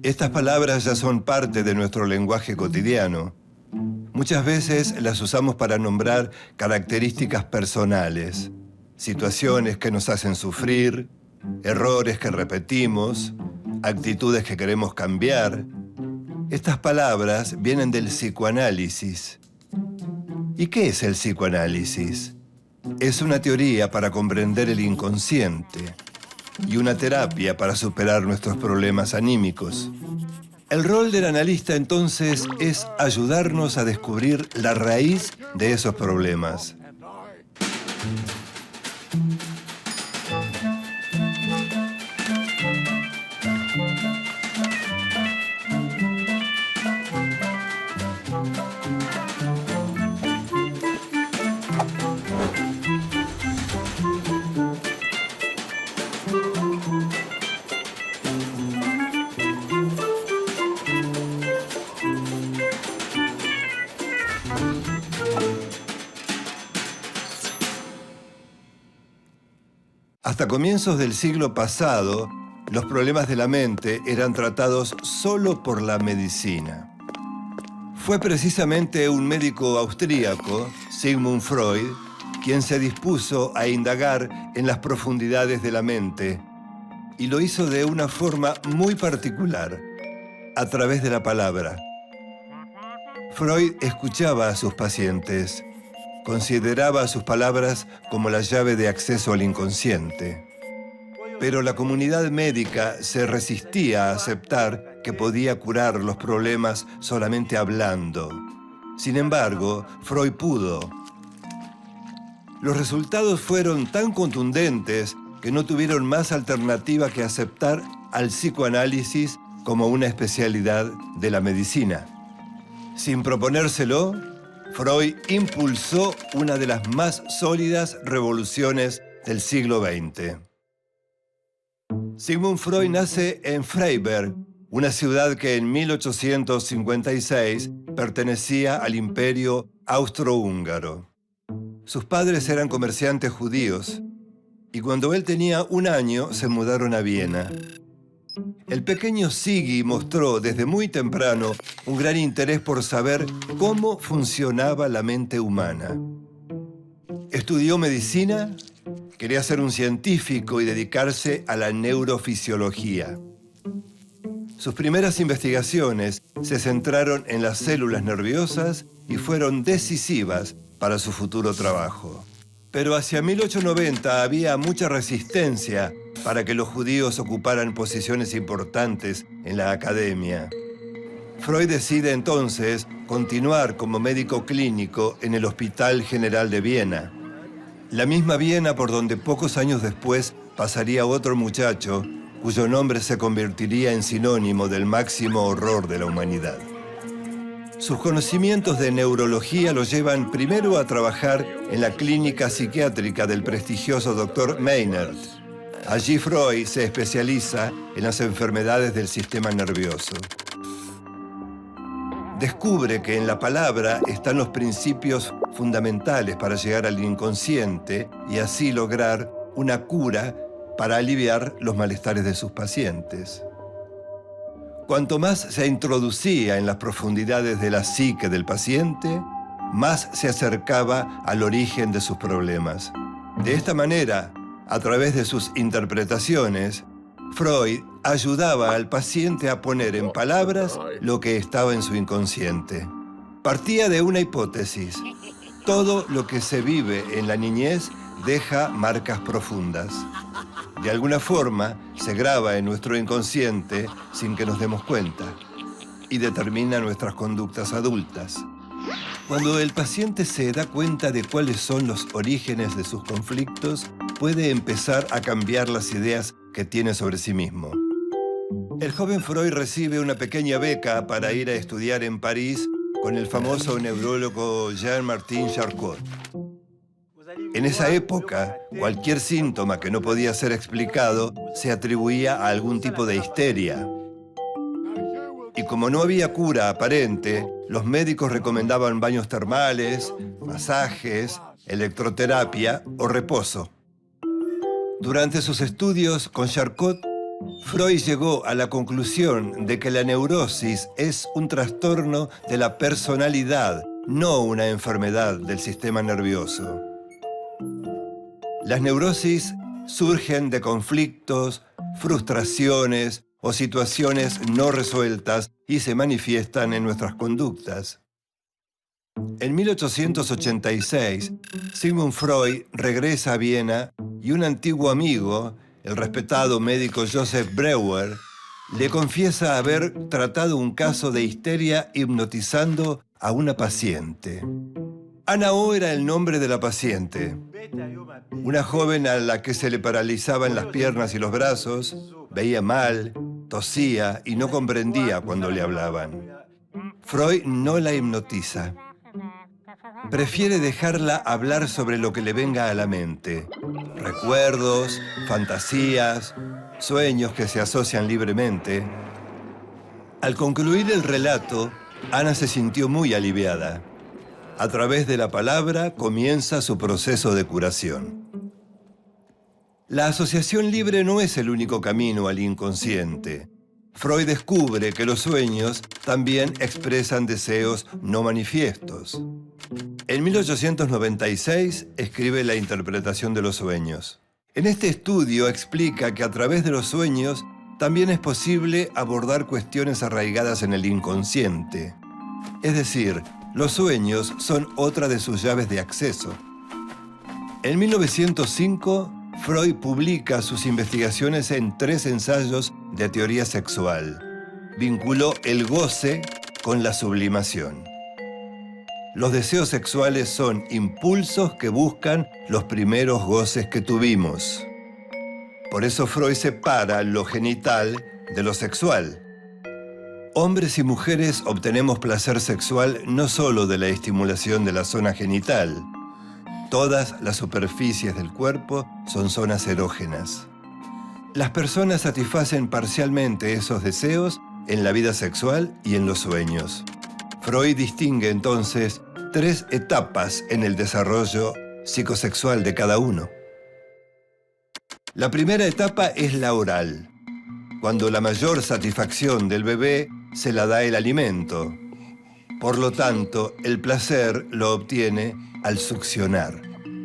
Estas palabras ya son parte de nuestro lenguaje cotidiano. Muchas veces las usamos para nombrar características personales, situaciones que nos hacen sufrir, errores que repetimos, actitudes que queremos cambiar. Estas palabras vienen del psicoanálisis. ¿Y qué es el psicoanálisis? Es una teoría para comprender el inconsciente y una terapia para superar nuestros problemas anímicos. El rol del analista, entonces, es ayudarnos a descubrir la raíz de esos problemas. Hasta comienzos del siglo pasado, los problemas de la mente eran tratados solo por la medicina. Fue precisamente un médico austríaco, Sigmund Freud, quien se dispuso a indagar en las profundidades de la mente, y lo hizo de una forma muy particular, a través de la palabra. Freud escuchaba a sus pacientes. Consideraba sus palabras como la llave de acceso al inconsciente. Pero la comunidad médica se resistía a aceptar que podía curar los problemas solamente hablando. Sin embargo, Freud pudo. Los resultados fueron tan contundentes que no tuvieron más alternativa que aceptar al psicoanálisis como una especialidad de la medicina. Sin proponérselo, Freud impulsó una de las más sólidas revoluciones del siglo XX. Sigmund Freud nace en Freiberg, una ciudad que en 1856 pertenecía al Imperio Austrohúngaro. Sus padres eran comerciantes judíos y cuando él tenía 1 año se mudaron a Viena. El pequeño Siggy mostró desde muy temprano un gran interés por saber cómo funcionaba la mente humana. Estudió medicina, quería ser un científico y dedicarse a la neurofisiología. Sus primeras investigaciones se centraron en las células nerviosas y fueron decisivas para su futuro trabajo. Pero hacia 1890 había mucha resistencia para que los judíos ocuparan posiciones importantes en la academia. Freud decide entonces continuar como médico clínico en el Hospital General de Viena. La misma Viena por donde pocos años después pasaría otro muchacho cuyo nombre se convertiría en sinónimo del máximo horror de la humanidad. Sus conocimientos de neurología lo llevan primero a trabajar en la clínica psiquiátrica del prestigioso Dr. Meinert. Allí Freud se especializa en las enfermedades del sistema nervioso. Descubre que en la palabra están los principios fundamentales para llegar al inconsciente y así lograr una cura para aliviar los malestares de sus pacientes. Cuanto más se introducía en las profundidades de la psique del paciente, más se acercaba al origen de sus problemas. De esta manera, a través de sus interpretaciones, Freud ayudaba al paciente a poner en palabras lo que estaba en su inconsciente. Partía de una hipótesis. Todo lo que se vive en la niñez deja marcas profundas. De alguna forma, se graba en nuestro inconsciente sin que nos demos cuenta y determina nuestras conductas adultas. Cuando el paciente se da cuenta de cuáles son los orígenes de sus conflictos, puede empezar a cambiar las ideas que tiene sobre sí mismo. El joven Freud recibe una pequeña beca para ir a estudiar en París con el famoso neurólogo Jean-Martin Charcot. En esa época, cualquier síntoma que no podía ser explicado se atribuía a algún tipo de histeria. Y como no había cura aparente, los médicos recomendaban baños termales, masajes, electroterapia o reposo. Durante sus estudios con Charcot, Freud llegó a la conclusión de que la neurosis es un trastorno de la personalidad, no una enfermedad del sistema nervioso. Las neurosis surgen de conflictos, frustraciones o situaciones no resueltas y se manifiestan en nuestras conductas. En 1886, Sigmund Freud regresa a Viena y un antiguo amigo, el respetado médico Joseph Breuer, le confiesa haber tratado un caso de histeria hipnotizando a una paciente. Anna O era el nombre de la paciente. Una joven a la que se le paralizaban las piernas y los brazos, veía mal, tosía y no comprendía cuando le hablaban. Freud no la hipnotiza. Prefiere dejarla hablar sobre lo que le venga a la mente. Recuerdos, fantasías, sueños que se asocian libremente. Al concluir el relato, Ana se sintió muy aliviada. A través de la palabra comienza su proceso de curación. La asociación libre no es el único camino al inconsciente. Freud descubre que los sueños también expresan deseos no manifiestos. En 1896 escribe La interpretación de los sueños. En este estudio explica que a través de los sueños también es posible abordar cuestiones arraigadas en el inconsciente. Es decir, los sueños son otra de sus llaves de acceso. En 1905, Freud publica sus investigaciones en 3 ensayos de teoría sexual. Vinculó el goce con la sublimación. Los deseos sexuales son impulsos que buscan los primeros goces que tuvimos. Por eso Freud separa lo genital de lo sexual. Hombres y mujeres obtenemos placer sexual no solo de la estimulación de la zona genital. Todas las superficies del cuerpo son zonas erógenas. Las personas satisfacen parcialmente esos deseos en la vida sexual y en los sueños. Freud distingue entonces 3 etapas en el desarrollo psicosexual de cada uno. La primera etapa es la oral, cuando la mayor satisfacción del bebé se la da el alimento. Por lo tanto, el placer lo obtiene al succionar.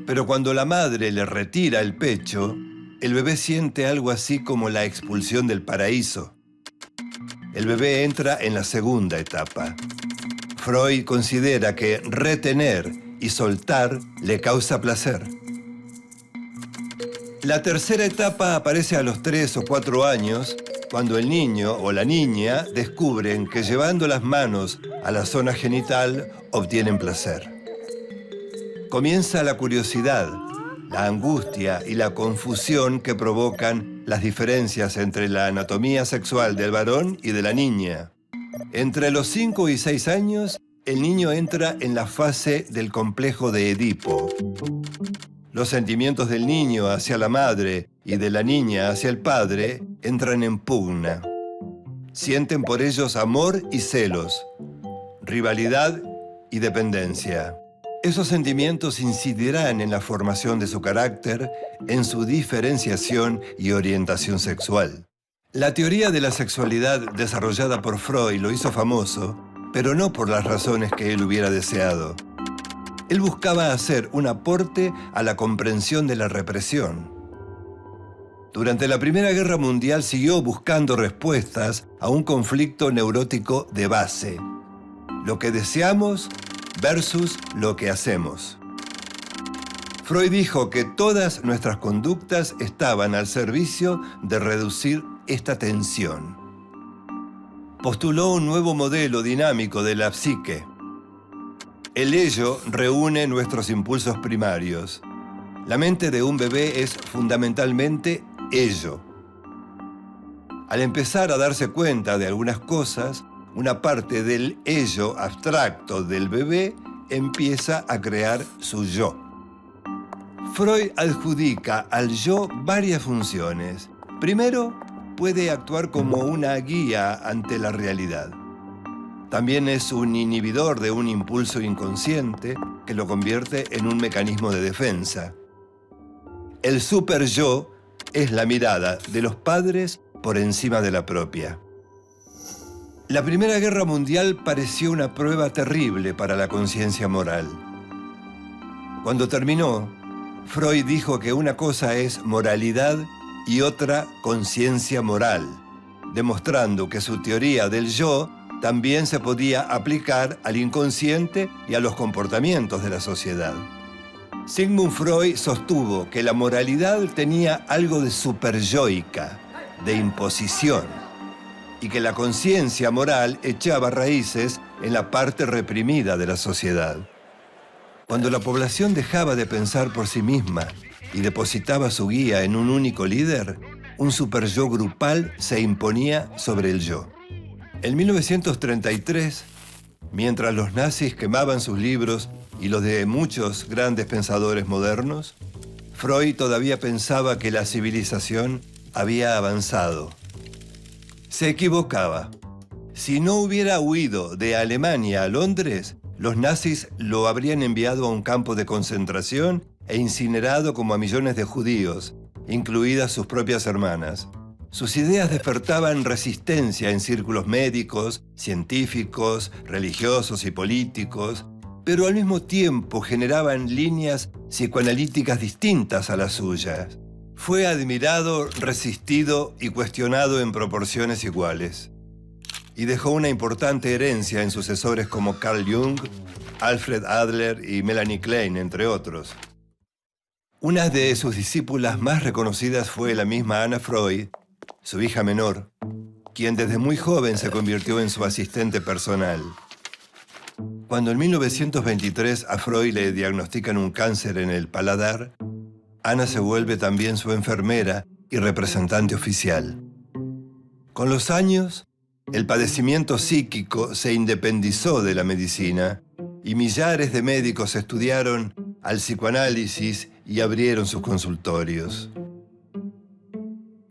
Pero cuando la madre le retira el pecho, el bebé siente algo así como la expulsión del paraíso. El bebé entra en la segunda etapa. Freud considera que retener y soltar le causa placer. La tercera etapa aparece a los 3 o 4 años, cuando el niño o la niña descubren que llevando las manos a la zona genital obtienen placer. Comienza la curiosidad, la angustia y la confusión que provocan las diferencias entre la anatomía sexual del varón y de la niña. Entre los 5 y 6 años, el niño entra en la fase del complejo de Edipo. Los sentimientos del niño hacia la madre y de la niña hacia el padre entran en pugna. Sienten por ellos amor y celos, rivalidad y dependencia. Esos sentimientos incidirán en la formación de su carácter, en su diferenciación y orientación sexual. La teoría de la sexualidad desarrollada por Freud lo hizo famoso, pero no por las razones que él hubiera deseado. Él buscaba hacer un aporte a la comprensión de la represión. Durante la Primera Guerra Mundial siguió buscando respuestas a un conflicto neurótico de base: lo que deseamos versus lo que hacemos. Freud dijo que todas nuestras conductas estaban al servicio de reducir esta tensión. Postuló un nuevo modelo dinámico de la psique. El ello reúne nuestros impulsos primarios. La mente de un bebé es fundamentalmente ello. Al empezar a darse cuenta de algunas cosas, una parte del ello abstracto del bebé empieza a crear su yo. Freud adjudica al yo varias funciones. Primero, puede actuar como una guía ante la realidad. También es un inhibidor de un impulso inconsciente que lo convierte en un mecanismo de defensa. El superyo es la mirada de los padres por encima de la propia. La Primera Guerra Mundial pareció una prueba terrible para la conciencia moral. Cuando terminó, Freud dijo que una cosa es moralidad y otra conciencia moral, demostrando que su teoría del yo también se podía aplicar al inconsciente y a los comportamientos de la sociedad. Sigmund Freud sostuvo que la moralidad tenía algo de superyoica, de imposición, y que la conciencia moral echaba raíces en la parte reprimida de la sociedad. Cuando la población dejaba de pensar por sí misma y depositaba su guía en un único líder, un superyo grupal se imponía sobre el yo. En 1933, mientras los nazis quemaban sus libros y los de muchos grandes pensadores modernos, Freud todavía pensaba que la civilización había avanzado. Se equivocaba. Si no hubiera huido de Alemania a Londres, los nazis lo habrían enviado a un campo de concentración e incinerado como a millones de judíos, incluidas sus propias hermanas. Sus ideas despertaban resistencia en círculos médicos, científicos, religiosos y políticos, pero al mismo tiempo generaban líneas psicoanalíticas distintas a las suyas. Fue admirado, resistido y cuestionado en proporciones iguales. Y dejó una importante herencia en sucesores como Carl Jung, Alfred Adler y Melanie Klein, entre otros. Una de sus discípulas más reconocidas fue la misma Anna Freud, su hija menor, quien desde muy joven se convirtió en su asistente personal. Cuando en 1923 a Freud le diagnostican un cáncer en el paladar, Anna se vuelve también su enfermera y representante oficial. Con los años, el padecimiento psíquico se independizó de la medicina y millares de médicos estudiaron al psicoanálisis y abrieron sus consultorios.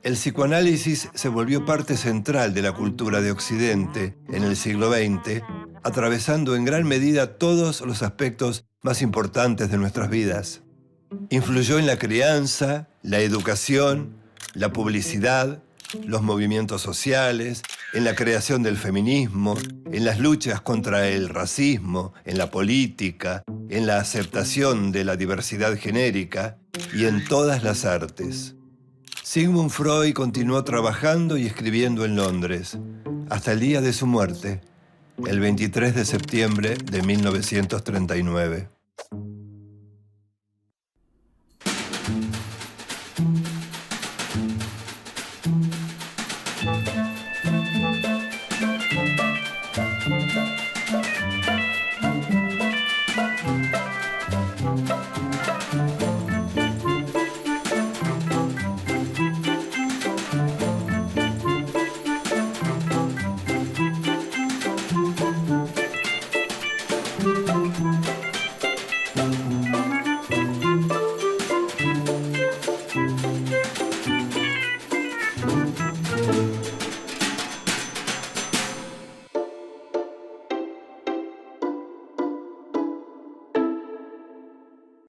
El psicoanálisis se volvió parte central de la cultura de Occidente en el siglo XX, atravesando en gran medida todos los aspectos más importantes de nuestras vidas. Influyó en la crianza, la educación, la publicidad, los movimientos sociales, en la creación del feminismo, en las luchas contra el racismo, en la política, en la aceptación de la diversidad genérica y en todas las artes. Sigmund Freud continuó trabajando y escribiendo en Londres, hasta el día de su muerte, el 23 de septiembre de 1939.